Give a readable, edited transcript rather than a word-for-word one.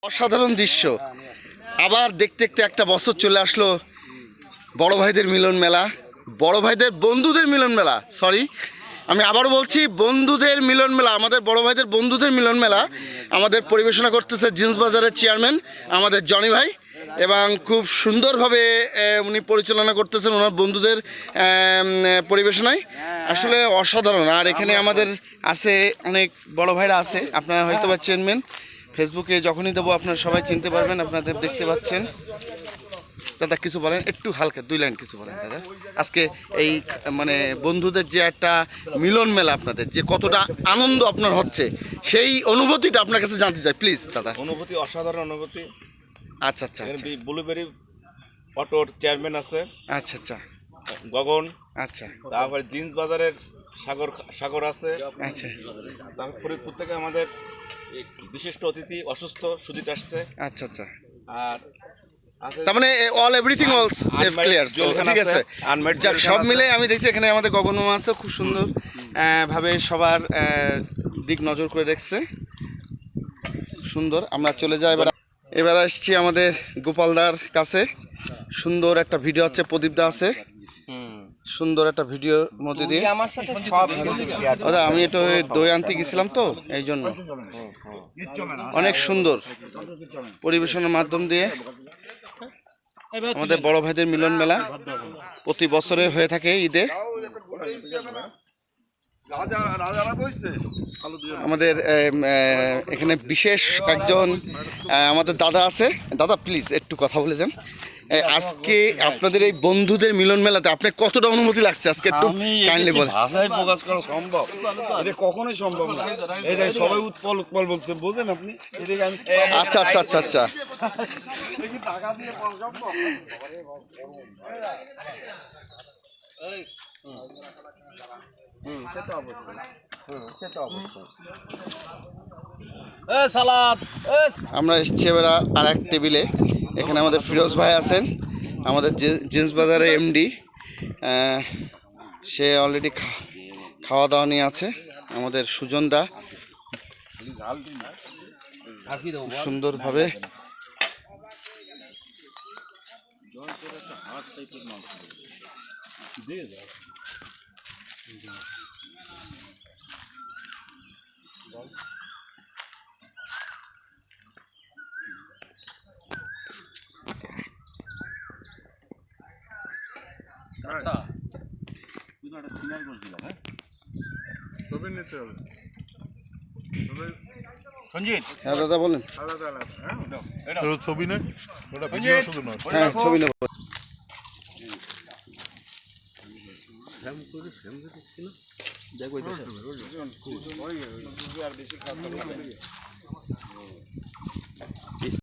অসাধারণ দৃশ্য। আবার দেখতে দেখতে একটা বছর চলে আসলো, বড় ভাইদের মিলন মেলা, বড় ভাইদের বন্ধুদের মিলন মেলা। সরি, আমি আবারও বলছি, বন্ধুদের মিলন মেলা, আমাদের বড় ভাইদের বন্ধুদের মিলন মেলা। আমাদের পরিবেশনা করতেছে জিন্স বাজারের চেয়ারম্যান আমাদের জনি ভাই, এবং খুব সুন্দরভাবে উনি পরিচালনা করতেছেন ওনার বন্ধুদের পরিবেশনায়। আসলে অসাধারণ। আর এখানে আমাদের আছে অনেক বড় ভাইরা আছে, আপনারা হয়তো বা চিনবেন, ফেসবুকে যখনই দেবো আপনারা সবাই চিনতে পারবেন, আপনাদের দেখতে পাচ্ছেন। দাদা কিছু বলেন, একটু হালকা 2 লাইন কিছু বলেন দাদা। আজকে এই মানে বন্ধুদের যে একটা মিলন মেলা, আপনাদের যে কতটা আনন্দ আপনার হচ্ছে, সেই অনুভূতিটা আপনার কাছে জানতে চাই প্লিজ দাদা। অনুভূতি অসাধারণ অনুভূতি। আচ্ছা আচ্ছা, ব্লুবেরি অটোর চেয়ারম্যান আছে, আচ্ছা আচ্ছা, গগন, আচ্ছা, তারপরে জিন্স বাজারের সাগর আছে, আচ্ছা, তারপর ফরিদপুর থেকে আমাদের বিশিষ্ট অতিথি অসুস্থ সুজিত আসছে, আচ্ছা আচ্ছা। আর তার মানে অল এভরিথিং অল ক্লিয়ার, ঠিক আছে। যাক, সব মিলে আমি দেখছি এখানে আমাদের গগন মামা আছে, খুব সুন্দর ভাবে সবার দিক নজর করে রেখেছে, সুন্দর। আমরা চলে যাই এবার আসছি আমাদের গোপালদার কাছে। সুন্দর একটা ভিডিও আছে, প্রদীপদা আছে, সুন্দর একটা ভিডিওর মধ্যে দিয়ে। দাদা আমি একটু দই আনতে গেছিলাম তো, এই জন্য অনেক সুন্দর পরিবেশনের মাধ্যম দিয়ে আমাদের বড় ভাইদের মিলন মেলা প্রতি বছরে হয়ে থাকে ঈদে। আমাদের এখানে বিশেষ একজন আমাদের দাদা আছে। দাদা প্লিজ একটু কথা বলে যান। আজকে আপনাদের এই বন্ধুদের মিলন মেলাতে আপনার কতটা অনুমতি লাগছে আজকে, একটু কাইন্ডলি বলেন। ভাষায় প্রকাশ করা সম্ভব, এটা কখনোই সম্ভব না। এটা সবাই উৎপল উৎপল বলছে, বোঝেন আপনি? আচ্ছা আচ্ছা আচ্ছা আচ্ছা, আমরা এসেছি এবার আর এক টেবিলে। এখানে আমাদের ফিরোজ ভাই আছেন, আমাদের জিন্স বাজারের এমডি। সে অলরেডি খাওয়া দাওয়া নিয়ে আছে। আমাদের সুজনদা সুন্দরভাবে হ্যাঁ দাদা বলেন। ছবি নয়, ওটা ভিডিও শুধু নয়। হ্যাঁ ছবি নেব।